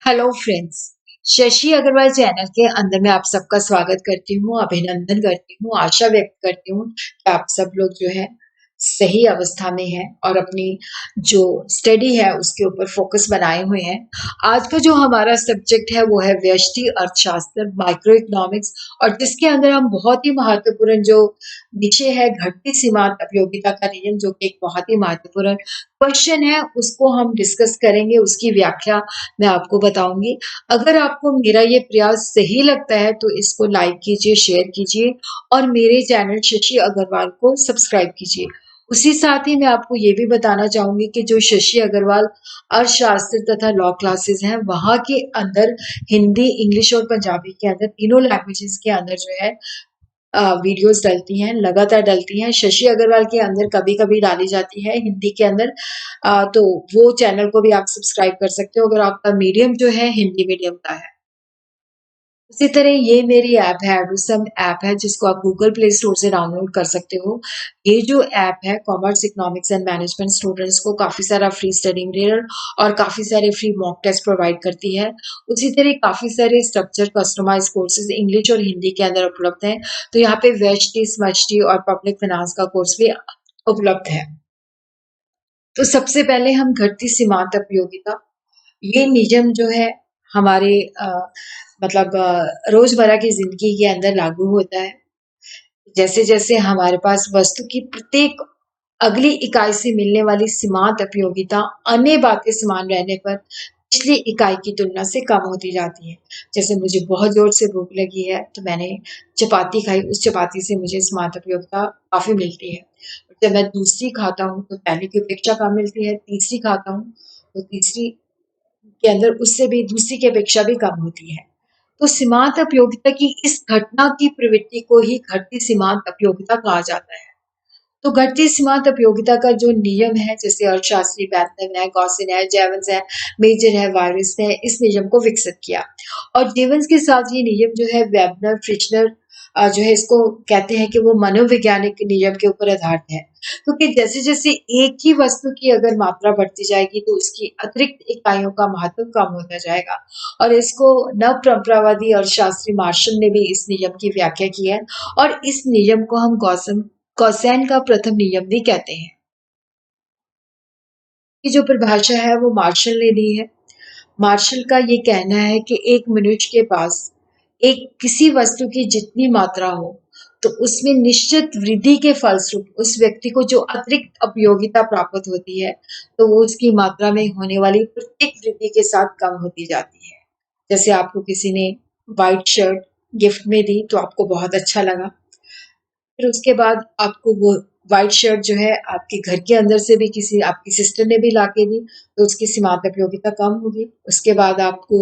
Hello friends. Shashi Agarwal channel के अंदर मैं आप सबका स्वागत करती हूँ, अभिनंदन करती हूँ, आशा व्यक्त करती हूँ कि आप सब लोग जो है सही अवस्था में हैं और अपनी जो स्टडी है उसके ऊपर फोकस बनाए हुए हैं। आज का जो हमारा सब्जेक्ट है वो है व्यष्टि अर्थशास्त्र, माइक्रो इकोनॉमिक्स, और जिसके अंदर हम बहुत ही महत्वपूर्ण जो विषय है घटती सीमांत उपयोगिता का नियम, जो कि एक बहुत ही महत्वपूर्ण क्वेश्चन है, उसको हम डिस्कस करेंगे। उसकी व्याख्या मैं आपको बताऊंगी। अगर आपको मेरा ये प्रयास सही लगता है तो इसको लाइक कीजिए, शेयर कीजिए और मेरे चैनल शशि अग्रवाल को सब्सक्राइब कीजिए। उसी साथ ही मैं आपको ये भी बताना चाहूंगी कि जो शशि अग्रवाल अर्थशास्त्र तथा लॉ क्लासेस हैं, वहां के अंदर हिंदी, इंग्लिश और पंजाबी के अंदर तीनों लैंग्वेजेस के अंदर जो है वीडियोस डलती हैं, लगातार डलती हैं। शशि अग्रवाल के अंदर कभी-कभी डाली जाती है हिंदी के अंदर। तो वो चैनल को भी आप सब्सक्राइब कर सकते हो अगर आपका मीडियम जो है हिंदी मीडियम का है। उसी तरह ये मेरी ऐप है, एडुसम ऐप है, जिसको आप गूगल प्ले स्टोर से डाउनलोड कर सकते हो। ये जो ऐप है commerce, economics and management students को काफ़ी सारा फ्री स्टडी मटेरियल और काफ़ी सारे फ्री मॉक टेस्ट प्रोवाइड करती है। उसी तरह काफ़ी सारे स्ट्रक्चर कस्टमाइज्ड कोर्सेज इंग्लिश और हिंदी के अंदर उपलब्ध हैं। तो यहाँ पे व्यष्टि, समष्टि और पब्लिक फाइनेंस का कोर्स भी उपलब्ध है। तो सबसे पहले हम घटती सीमांत उपयोगिता, ये नियम जो है हमारे रोजमर्रा की जिंदगी के अंदर लागू होता है। जैसे जैसे हमारे पास वस्तु की प्रत्येक अगली इकाई से मिलने वाली सीमांत उपयोगिता अन्य बातें समान रहने पर पिछली इकाई की तुलना से कम होती जाती है। जैसे मुझे बहुत जोर से भूख लगी है तो मैंने चपाती खाई, उस चपाती से मुझे सीमांत उपयोगिता काफी मिलती है। जब मैं दूसरी खाता हूँ तो पहले की अपेक्षा कम मिलती है, तीसरी खाता हूँ तो तीसरी के अंदर उससे भी दूसरी की अपेक्षा भी कम होती है। तो सीमांत उपयोगिता की इस घटना की प्रवृत्ति को ही घटती सीमांत उपयोगिता कहा जाता है। तो घटती सीमांत उपयोगिता का जो नियम है, जैसे अर्थशास्त्री बेंथम है, गॉसिन है, जेवंस है, मेजर है, वायरस ने इस नियम को विकसित किया। और जेवंस के साथ ये नियम जो है वेबनर, फ्रिशनर जो है इसको कहते हैं कि वो मनोवैज्ञानिक नियम के ऊपर आधारित है। क्योंकि जैसे जैसे एक ही वस्तु की अगर मात्रा बढ़ती जाएगी तो उसकी अतिरिक्त इकाइयों का महत्व कम होता जाएगा। और इसको नव परंपरावादी अर्थशास्त्री मार्शल ने भी इस नियम की व्याख्या की है। और इस नियम को हम गॉसेन का प्रथम नियम भी कहते हैं। की जो परिभाषा है वो मार्शल ने दी है। मार्शल का ये कहना है कि एक मनुष्य के पास एक किसी वस्तु की जितनी मात्रा हो तो उसमें निश्चित वृद्धि के फलस्वरूप उस व्यक्ति को जो अतिरिक्त उपयोगिता प्राप्त होती है तो वो उसकी मात्रा में होने वाली प्रत्येक वृद्धि के साथ कम होती जाती है। जैसे आपको किसी ने व्हाइट शर्ट गिफ्ट में दी तो आपको बहुत अच्छा लगा, फिर उसके बाद आपको वो व्हाइट शर्ट जो है आपके घर के अंदर से भी किसी आपकी सिस्टर ने भी लाके दी तो उसकी सीमांत उपयोगिता कम होगी। उसके बाद आपको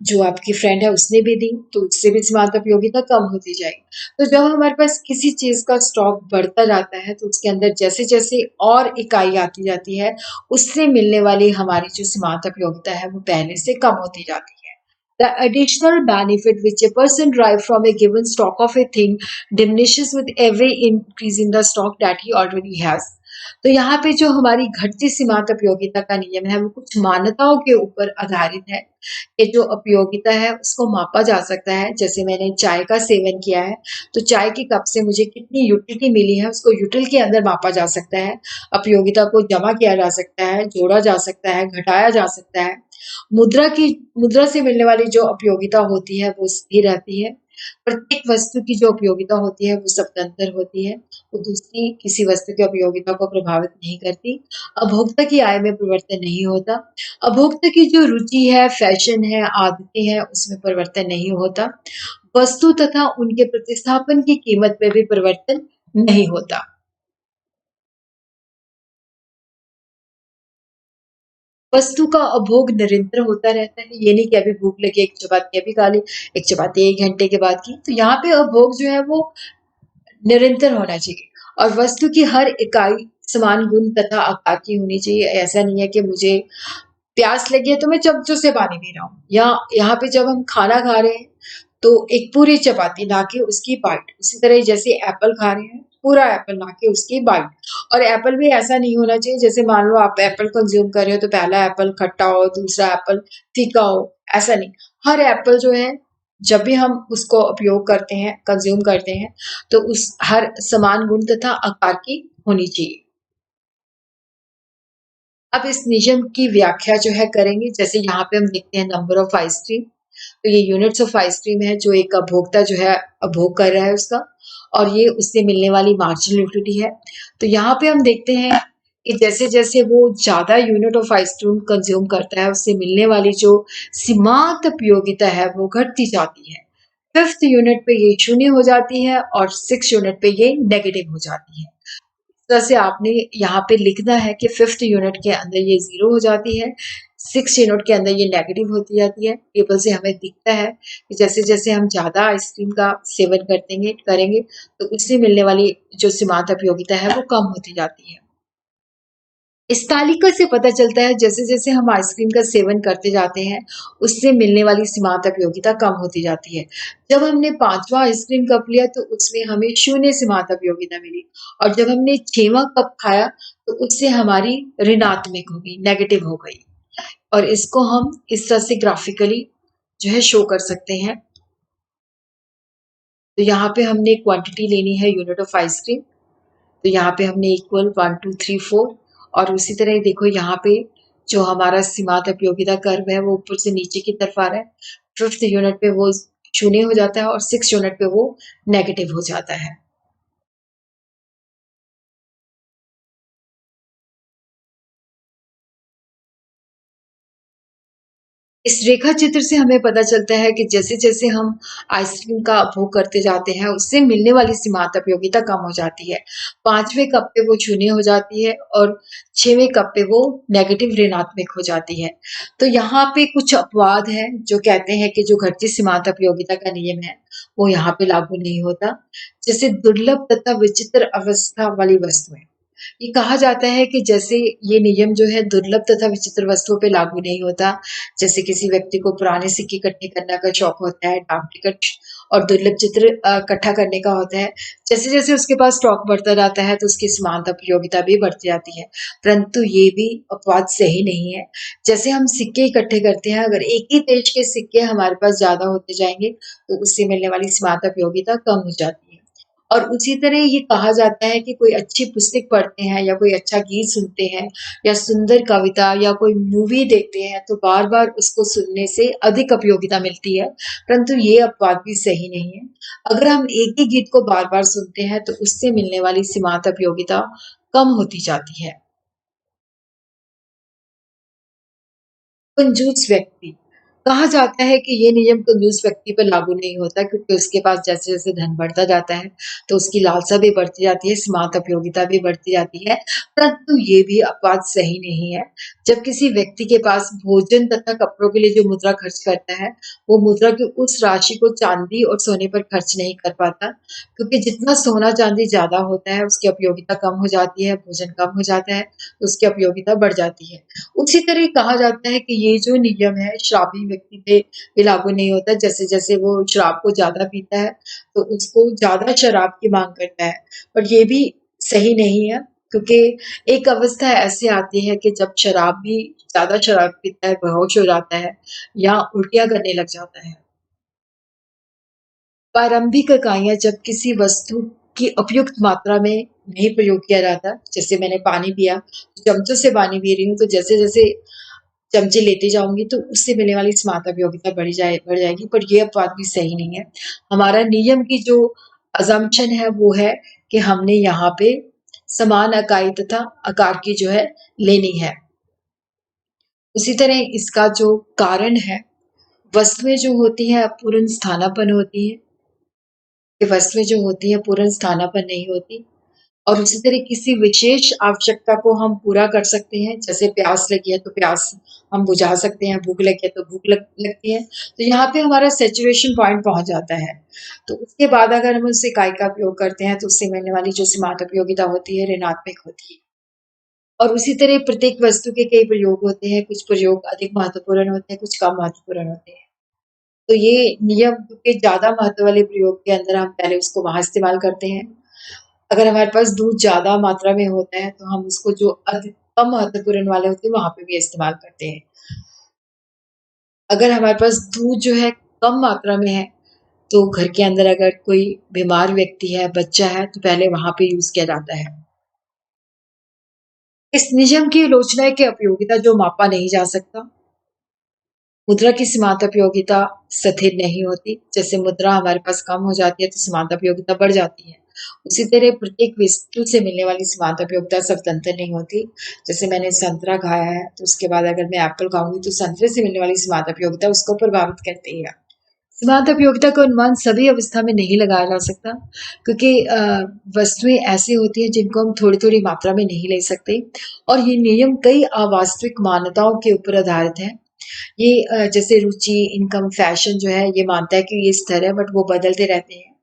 जो आपकी फ्रेंड है उसने भी दी तो उससे भी सीमांत उपयोगिता कम होती जाएगी। तो जब हमारे पास किसी चीज का स्टॉक बढ़ता जाता है तो उसके अंदर जैसे जैसे और इकाई आती जाती है उससे मिलने वाली हमारी जो सीमांत उपयोगिता है वो पहले से कम होती जाती है। The additional benefit which a person derives from a given stock of a thing diminishes with every increase in the stock that he already has. तो यहाँ पे जो हमारी घटती सीमांत उपयोगिता का नियम है वो कुछ मान्यताओं के ऊपर आधारित है कि जो उपयोगिता है उसको मापा जा सकता है। जैसे मैंने चाय का सेवन किया है तो चाय के कप से मुझे कितनी यूटिलिटी मिली है उसको यूटिल के अंदर मापा जा सकता है। उपयोगिता को जमा किया जा सकता है, जोड़ा जा सकता है, घटाया जा सकता है। मुद्रा की मुद्रा से मिलने वाली जो उपयोगिता होती है वो स्थिर रहती है। प्रत्येक वस्तु की जो उपयोगिता होती है वो स्वतंत्र होती है, वो दूसरी किसी वस्तु की उपयोगिता को प्रभावित नहीं करती। उपभोक्ता की आय में परिवर्तन नहीं होता। उपभोक्ता की जो रुचि है, फैशन है, आदतें हैं, उसमें परिवर्तन नहीं होता। वस्तु तथा उनके प्रतिस्थापन की कीमत में भी परिवर्तन नहीं होता। वस्तु का उपभोग निरंतर होता रहता है। ये नहीं कि अभी भूख लगी एक चपाती अभी खा ली, एक चपाती 1 घंटे के बाद की। तो यहाँ पे उपभोग जो है वो निरंतर होना चाहिए और वस्तु की हर इकाई समान गुण तथा आकार की होनी चाहिए। ऐसा नहीं है कि मुझे प्यास लगी है तो मैं चमचों से पानी पी रहा हूँ, या यहाँ पे जब हम खाना खा रहे हैं तो एक पूरी चपाती ना कि उसकी बाइट, उसी तरह जैसे एप्पल खा रहे हैं पूरा एप्पल ना कि उसकी बाइट। और एप्पल भी ऐसा नहीं होना चाहिए जैसे मान लो आप एप्पल कंज्यूम कर रहे हो तो पहला एप्पल खट्टा हो, दूसरा एप्पल फीका हो, ऐसा नहीं, हर एप्पल जो है जब भी हम उसको उपयोग करते हैं, कंज्यूम करते हैं, तो उस हर समान गुण तथा आकार की होनी चाहिए। अब इस नियम की व्याख्या जो है करेंगे, जैसे यहाँ पे हम देखते हैं नंबर ऑफ आइसक्रीम, तो ये यूनिट्स ऑफ आइसक्रीम है जो एक उपभोक्ता जो है उपभोग कर रहा है उसका, और ये उससे मिलने वाली मार्जिनल यूटिलिटी है। तो यहाँ पे हम देखते हैं कि जैसे-जैसे वो ज़्यादा यूनिट ऑफ आइसक्रीम कंज़्यूम करता है, उससे मिलने वाली जो सीमांत उपयोगिता है वो घटती जाती है। 5th यूनिट पे ये शून्य हो जाती है और 6th यूनिट पे ये नेगेटिव हो जाती है। तरह से आपने यहाँ पे लिखना है कि 5th यूनिट के अंदर ये 0 हो जाती है, 6th यूनिट के अंदर ये नेगेटिव होती जाती है। टेबल से हमें दिखता है कि जैसे-जैसे हम ज़्यादा आइसक्रीम का सेवन करतेंगे करेंगे, तो उससे मिलने वाली जो सीमांत उपयोगिता है वो कम होती जाती है। इस तालिका से पता चलता है जैसे-जैसे हम आइसक्रीम का सेवन करते जाते हैं, उससे मिलने वाली सीमांत उपयोगिता कम होती जाती है। जब हमने 5वां आइसक्रीम कप लिया तो उसमें हमें 0 सीमांत उपयोगिता मिली, और जब हमने 6वां कप खाया तो उससे हमारी ऋणात्मक हो गई, नेगेटिव हो गई। और इसको हम इस तरह से ग्राफिकली जो है शो कर सकते हैं। तो यहाँ पे हमने क्वांटिटी लेनी है यूनिट ऑफ आइसक्रीम, तो यहाँ पे हमने इक्वल 1 2 3 4, और उसी तरह देखो यहाँ पे जो हमारा सीमांत उपयोगिता कर्व है वो ऊपर से नीचे की तरफ आ रहा है। 5th यूनिट पे वो शून्य हो जाता है और 6th यूनिट पे वो नेगेटिव हो जाता है। इस रेखा चित्र से हमें पता चलता है कि जैसे-जैसे हम आइसक्रीम का उपभोग करते जाते हैं, उससे मिलने वाली सीमांत उपयोगिता कम हो जाती है। 5वें कप पे वो शून्य हो जाती है और 6वें कप पे वो नेगेटिव ऋणात्मक हो जाती है। तो यहाँ पे कुछ अपवाद हैं जो कहते हैं कि जो घटती सीमांत उपयोगिता का नियम है, वो यहाँ पे लागू नहीं होता। जैसे दुर्लभ तथा विचित्र अवस्था वाली वस्तुएँ। ये कहा जाता है कि जैसे ये नियम जो है दुर्लभ तथा विचित्र वस्तुओं पे लागू नहीं होता। जैसे किसी व्यक्ति को पुराने सिक्के इकट्ठे करने का शौक होता है, डाक टिकट और दुर्लभ चित्र इकट्ठा करने का होता है। जैसे-जैसे उसके पास स्टॉक बढ़ता जाता है तो उसकी समानता उपयोगिता भी बढ़ती जाती है। परंतु ये भी अपवाद सही नहीं है। जैसे हम सिक्के इकट्ठे करते हैं, अगर एक ही देश के सिक्के हमारे पास ज़्यादा होते जाएँगे, तो उससे मिलने वाली समानता उपयोगिता कम हो जाती है। और उसी तरह ये कहा जाता है कि कोई अच्छी पुस्तक पढ़ते हैं या कोई अच्छा गीत सुनते हैं या सुंदर कविता या कोई मूवी देखते हैं तो बार-बार उसको सुनने से अधिक उपयोगिता मिलती है, परंतु ये अपवाद भी सही नहीं है। अगर हम एक ही गीत को बार-बार सुनते हैं तो उससे मिलने वाली सीमांत उपयोगिता कम होती जाती है। कंजूस व्यक्ति। कहा जाता है कि ये नियम कंजूस व्यक्ति पर लागू नहीं होता क्योंकि उसके पास जैसे-जैसे धन बढ़ता जाता है, तो उसकी लालसा भी बढ़ती जाती है, सीमांत उपयोगिता भी बढ़ती जाती है, परंतु ये भी बात सही नहीं है। जब किसी व्यक्ति के पास भोजन तथा कपड़ों के लिए जो मुद्रा खर्च करता है, वो मुद्रा की उस राशि को चाँदी और सोने पर खर्च नहीं कर पाता, क्योंकि जितना सोना-चाँदी ज़्यादा होता है, उसकी उपयोगिता कम हो जाती है, भोजन कम हो जाता है, तो उसकी उपयोगिता बढ़ जाती है। उसी तरह कहा जाता है कि ये जो नियम है शराबी व्यक्ति पे ये लागू नहीं होता। जैसे-जैसे वो शराब को ज़्यादा पीता है, तो उसको ज़्यादा शराब की माँग करता है। पर ये भी सही नहीं है, क्योंकि एक अवस्था ऐसी आती है कि जब शराबी ज़्यादा शराब पीता है, बेहोश हो जाता है या उल्टियाँ करने लग जाता है। प्रारंभिक इकाइयाँ जब किसी वस्तु की उपयुक्त मात्रा में नहीं प्रयोग किया जाता, जैसे मैंने पानी पिया, चमचों से पानी पी रही हूँ, तो जैसे-जैसे चमचे लेती जाऊँगी तो उससे मिलने वाली स्मार्ट उपयोगिता बढ़ जाएगी, पर ये अपवाद भी सही नहीं है। हमारा नियम की जो असम्पशन है वो है कि हमने यहाँ पे समान इकाई तथा आकार की जो है लेनी है। उसी तरह इसका जो कारण है, वस्तुएँ जो होती हैं पूर्ण स्थानापन्न होती हैं, ये वस्तुएँ जो होती हैं पूर्ण स्थानापन्न नहीं होती। और उसी तरह किसी विशेष आवश्यकता को हम पूरा कर सकते हैं, जैसे प्यास लगी है तो प्यास हम बुझा सकते हैं, भूख लगी है तो भूख लगती है। तो यहाँ पे हमारा सैचुरेशन पॉइंट पहुँच जाता है। तो उसके बाद अगर हम उस इकाई का उपयोग करते हैं तो उससे मिलने वाली जो सीमांत उपयोगिता होती है ऋणात्मक होती है। और उसी तरह प्रत्येक वस्तु के कई प्रयोग होते हैं, कुछ प्रयोग अधिक महत्वपूर्ण होते हैं, कुछ कम महत्वपूर्ण होते हैं। तो ये नियम के ज़्यादा महत्व वाले प्रयोग के अंदर हम पहले उसको वहाँ इस्तेमाल करते हैं। अगर हमारे पास दूध ज़्यादा मात्रा में होता है, तो हम उसको जो अधिक कम महत्वपूर्ण वाले होते हैं, वहाँ पे भी इस्तेमाल करते हैं। अगर हमारे पास दूध जो है कम मात्रा में है, तो घर के अंदर अगर कोई बीमार व्यक्ति है, बच्चा है, तो पहले वहाँ पे यूज़ किया जाता है। इस नियम की आलोचना की उपयोगिता जो मापा नहीं जा सकता। मुद्रा की सीमांत उपयोगिता स्थिर नहीं होती। जैसे मुद्रा हमारे पास कम हो जाती है, तो सीमांत उपयोगिता बढ़ जाती है। उसी तरह प्रत्येक वस्तु से मिलने वाली सीमांत उपयोगिता स्वतंत्र नहीं होती। जैसे मैंने संतरा खाया है, तो उसके बाद अगर मैं एप्पल खाऊँगी, तो संतरे से मिलने वाली सीमांत उपयोगिता उसको प्रभावित करती है। सीमांत उपयोगिता का अनुमान सभी अवस्था में नहीं लगाया जा सकता, क्योंकि वस्तुएँ ऐसी होती हैं जिनको हम थोड़ी-थोड़ी मात्रा में नहीं ले सकते, और ये नियम कई अवास्तविक मान्यताओं के ऊपर आधारित हैं। ये जैसे रुचि, इनकम, फैशन जो है, ये मानता है कि ये स्थिर है, बट वो बदलते रहते हैं।